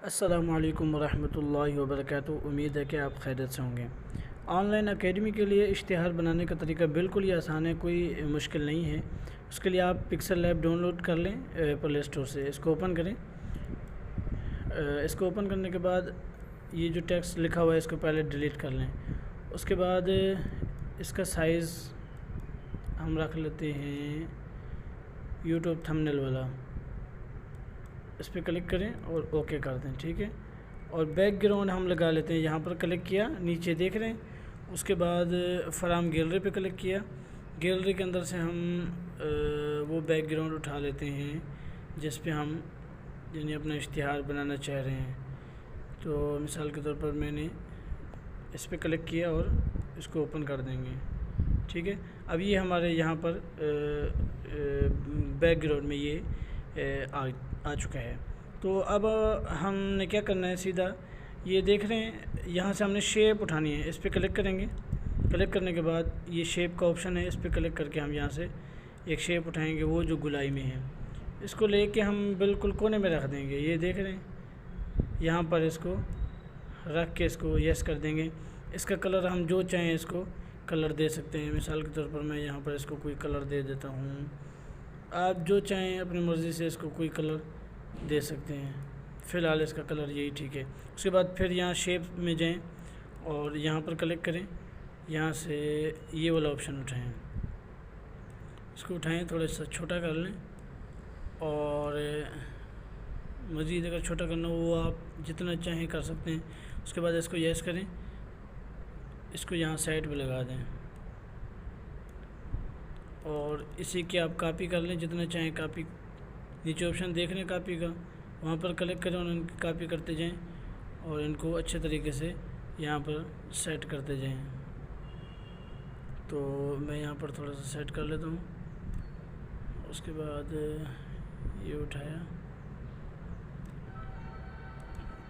अस्सलामुअलैकुम वरहमतुल्लाहि वबरकातुहू। उम्मीद है कि आप खैरियत से होंगे। ऑनलाइन एकेडमी के लिए इश्तिहार बनाने का तरीका बिल्कुल ही आसान है, कोई मुश्किल नहीं है। उसके लिए आप पिक्सल लैब डाउनलोड कर लें प्ले स्टोर से। इसको ओपन करें। इसको ओपन करने के बाद ये जो टेक्स्ट लिखा हुआ है इसको पहले डिलीट कर लें। उसके बाद इसका साइज़ हम रख लेते हैं यूट्यूब थंबनेल वाला। इस पर क्लिक करें और ओके कर दें, ठीक है। और बैकग्राउंड हम लगा लेते हैं। यहाँ पर क्लिक किया, नीचे देख रहे हैं। उसके बाद फराम गैलरी पे क्लिक किया। गैलरी के अंदर से हम वो बैकग्राउंड उठा लेते हैं जिस पे हम यानी अपना इश्तिहार बनाना चाह रहे हैं। तो मिसाल के तौर पर मैंने इस पर क्लिक किया और इसको ओपन कर देंगे, ठीक है। अब ये हमारे यहाँ पर बैकग्राउंड में ये आ चुका है। तो अब हमने क्या करना है, सीधा ये देख रहे हैं यहाँ से हमने शेप उठानी है। इस पर क्लिक करेंगे। क्लिक करने के बाद ये शेप का ऑप्शन है, इस पर क्लिक करके हम यहाँ से एक शेप उठाएंगे, वो जो गुलाई में है। इसको लेके हम बिल्कुल कोने में रख देंगे। ये देख रहे हैं, यहाँ पर इसको रख के इसको यस कर देंगे। इसका कलर हम जो चाहें इसको कलर दे सकते हैं। मिसाल के तौर पर मैं यहाँ पर इसको कोई कलर दे देता हूँ। आप जो चाहें अपनी मर्ज़ी से इसको कोई कलर दे सकते हैं। फ़िलहाल इसका कलर यही ठीक है। उसके बाद फिर यहाँ शेप में जाएं और यहाँ पर क्लिक करें। यहाँ से ये वाला ऑप्शन उठाएं, इसको उठाएं, थोड़ा सा छोटा कर लें। और मज़ीद अगर छोटा करना हो वो आप जितना चाहें कर सकते हैं। उसके बाद इसको यस करें, इसको यहाँ साइड पे लगा दें और इसी की आप कॉपी कर लें, जितना चाहें कॉपी। नीचे ऑप्शन देख रहे हैं कॉपी का, वहाँ पर क्लिक करें और इनकी कॉपी करते जाएं और इनको अच्छे तरीके से यहाँ पर सेट करते जाएं। तो मैं यहाँ पर थोड़ा सा सेट कर लेता हूँ। उसके बाद ये उठाया।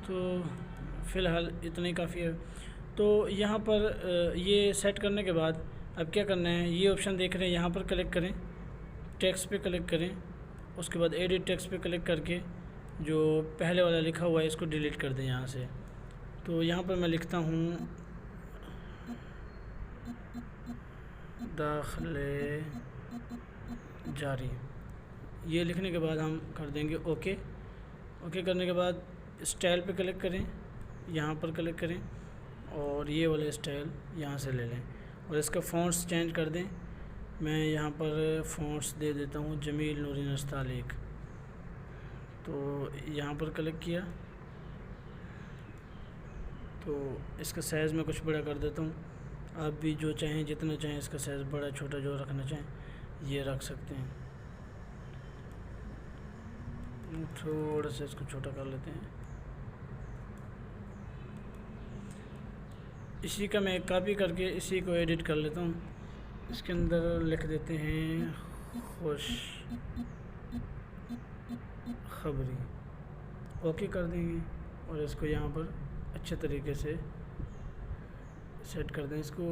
तो फ़िलहाल इतना ही काफ़ी है। तो यहाँ पर ये सेट करने के बाद अब क्या करना है, ये ऑप्शन देख रहे हैं, यहाँ पर क्लिक करें, टेक्स्ट पे क्लिक करें। उसके बाद एडिट टेक्स्ट पे क्लिक करके जो पहले वाला लिखा हुआ है इसको डिलीट कर दें यहाँ से। तो यहाँ पर मैं लिखता हूँ दाखिले जारी। ये लिखने के बाद हम कर देंगे ओके। ओके करने के बाद स्टाइल पे क्लिक करें, यहाँ पर क्लिक करें और ये वाला स्टाइल यहाँ से ले लें और इसका फ़ॉन्ट्स चेंज कर दें। मैं यहाँ पर फ़ॉन्ट्स दे देता हूँ जमील नूरी नस्तालिक। तो यहाँ पर क्लिक किया तो इसका साइज़ मैं कुछ बड़ा कर देता हूँ। आप भी जो चाहें जितना चाहें इसका साइज़ बड़ा छोटा जो रखना चाहें ये रख सकते हैं। थोड़ा सा इसको छोटा कर लेते हैं। इसी का मैं कॉपी करके इसी को एडिट कर लेता हूँ। इसके अंदर लिख देते हैं खुश खबरी। ओके कर देंगे और इसको यहाँ पर अच्छे तरीके से सेट कर दें। इसको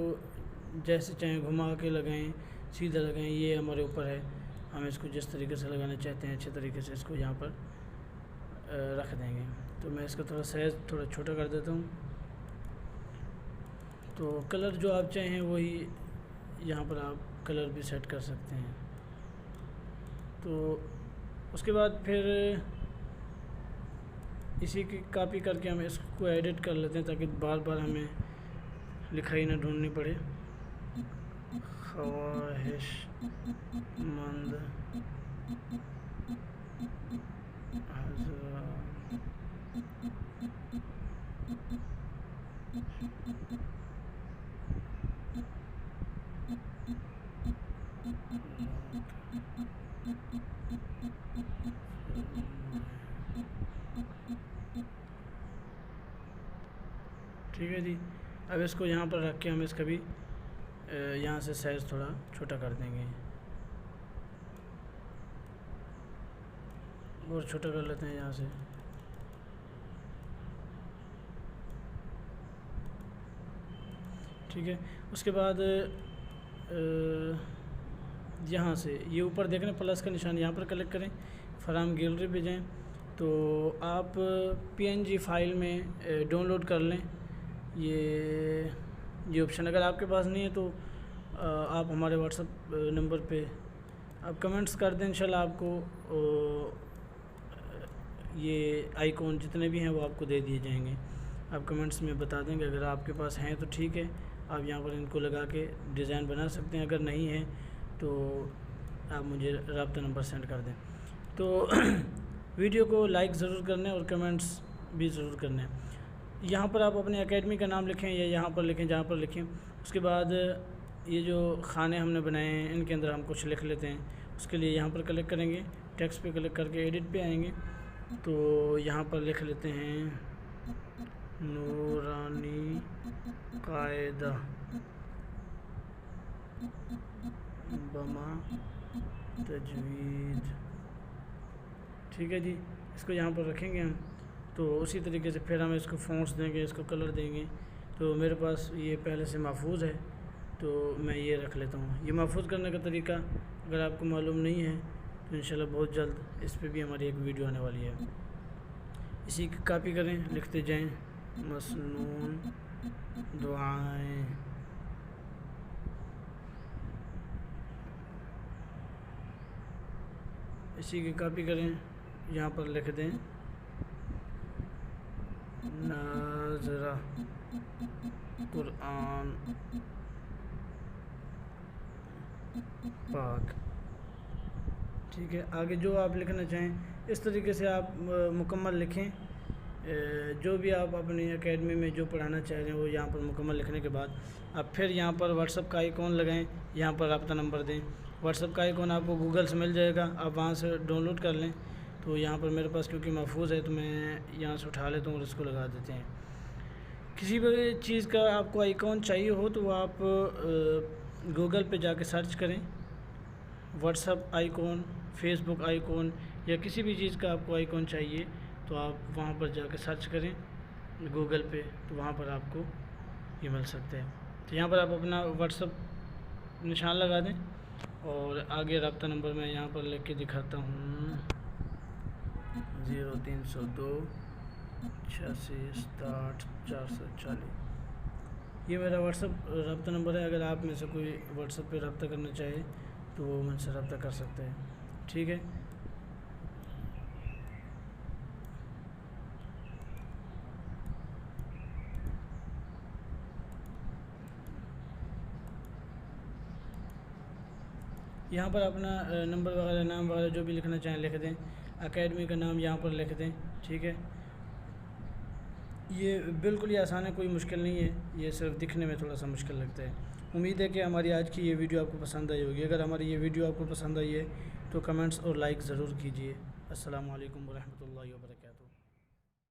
जैसे चाहें घुमा के लगाएं, सीधा लगाएं, ये हमारे ऊपर है। हम इसको जिस तरीके से लगाना चाहते हैं अच्छे तरीके से इसको यहाँ पर रख देंगे। तो मैं इसका थोड़ा साइज़ थोड़ा छोटा कर देता हूँ। तो कलर जो आप चाहें वही यहाँ पर आप कलर भी सेट कर सकते हैं। तो उसके बाद फिर इसी की कॉपी करके हम इसको एडिट कर लेते हैं ताकि बार बार हमें लिखाई ना ढूंढनी पड़े। ख्वाहिशमंद ठीक है जी। अब इसको यहाँ पर रख के हम इसका भी यहाँ से साइज़ थोड़ा छोटा कर देंगे और छोटा कर लेते हैं यहाँ से। ठीक है। उसके बाद यहाँ से ये ऊपर देख रहे हैं प्लस का निशान, यहाँ पर क्लिक करें, फराम गैलरी पे जाएं तो आप PNG फाइल में डाउनलोड कर लें। ये ऑप्शन अगर आपके पास नहीं है तो आप हमारे व्हाट्सएप नंबर पे आप कमेंट्स कर दें, इंशाल्लाह आपको ये आइकॉन जितने भी हैं वो आपको दे दिए जाएंगे। आप कमेंट्स में बता देंगे, अगर आपके पास हैं तो ठीक है, आप यहाँ पर इनको लगा के डिज़ाइन बना सकते हैं। अगर नहीं है तो आप मुझे राब्ता नंबर सेंड कर दें। तो वीडियो को लाइक ज़रूर करना और कमेंट्स भी ज़रूर करना है। यहाँ पर आप अपने एकेडमी का नाम लिखें या यहाँ पर लिखें, जहाँ पर लिखें। उसके बाद ये जो खाने हमने बनाए हैं इनके अंदर हम कुछ लिख लेते हैं। उसके लिए यहाँ पर क्लिक करेंगे, टेक्स्ट पे क्लिक करके एडिट पे आएंगे। तो यहाँ पर लिख लेते हैं नूरानी कायदा बमा तजवीद, ठीक है जी। इसको यहाँ पर रखेंगे हम। तो उसी तरीके से फिर हम इसको फ़ॉन्ट्स देंगे, इसको कलर देंगे। तो मेरे पास ये पहले से महफूज है तो मैं ये रख लेता हूँ। ये महफूज करने का तरीका अगर आपको मालूम नहीं है तो इंशाल्लाह बहुत जल्द इस पे भी हमारी एक वीडियो आने वाली है। इसी की कॉपी करें, लिखते जाएं मसनून दुआएं, इसी की कॉपी करें, यहाँ पर लिख दें नाज़रा कुरान पाक, ठीक है। आगे जो आप लिखना चाहें इस तरीके से आप मुकम्मल लिखें। जो भी आप अपनी एकेडमी में जो पढ़ाना चाह रहे हैं वो यहाँ पर मुकम्मल लिखने के बाद आप फिर यहाँ पर व्हाट्सएप का आइकॉन लगाएं, यहाँ पर राब्ता नंबर दें। व्हाट्सएप का आइकॉन आपको गूगल से मिल जाएगा, आप वहाँ से डाउनलोड कर लें। तो यहाँ पर मेरे पास क्योंकि महफूज है तो मैं यहाँ से उठा लेता हूँ और इसको लगा देते हैं। किसी भी चीज़ का आपको आइकॉन चाहिए हो तो आप गूगल पे जाके सर्च करें, व्हाट्सएप आइकॉन, फेसबुक आइकॉन या किसी भी चीज़ का आपको आइकॉन चाहिए तो आप वहाँ पर जाके सर्च करें गूगल पे, तो वहाँ पर आपको ये मिल सकते हैं। तो यहाँ पर आप अपना व्हाट्सएप निशान लगा दें और आगे राब्ता नंबर मैं यहाँ पर लिख के दिखाता हूँ 0302 86 67 440। ये मेरा व्हाट्सएप राब्ता नंबर है। अगर आप में से कोई व्हाट्सएप पे रब्ता करना चाहे तो वो मुझसे रब्ता कर सकते हैं, ठीक है। यहाँ पर अपना नंबर वगैरह, नाम वगैरह जो भी लिखना चाहें लिख दें। एकेडमी का नाम यहाँ पर लिख दें, ठीक है। ये बिल्कुल ही आसान है, कोई मुश्किल नहीं है, ये सिर्फ दिखने में थोड़ा सा मुश्किल लगता है। उम्मीद है कि हमारी आज की ये वीडियो आपको पसंद आई होगी। अगर हमारी ये वीडियो आपको पसंद आई है तो कमेंट्स और लाइक ज़रूर कीजिए। अस्सलामु अलैकुम वरहमतुल्लाहि वबरकातुहू।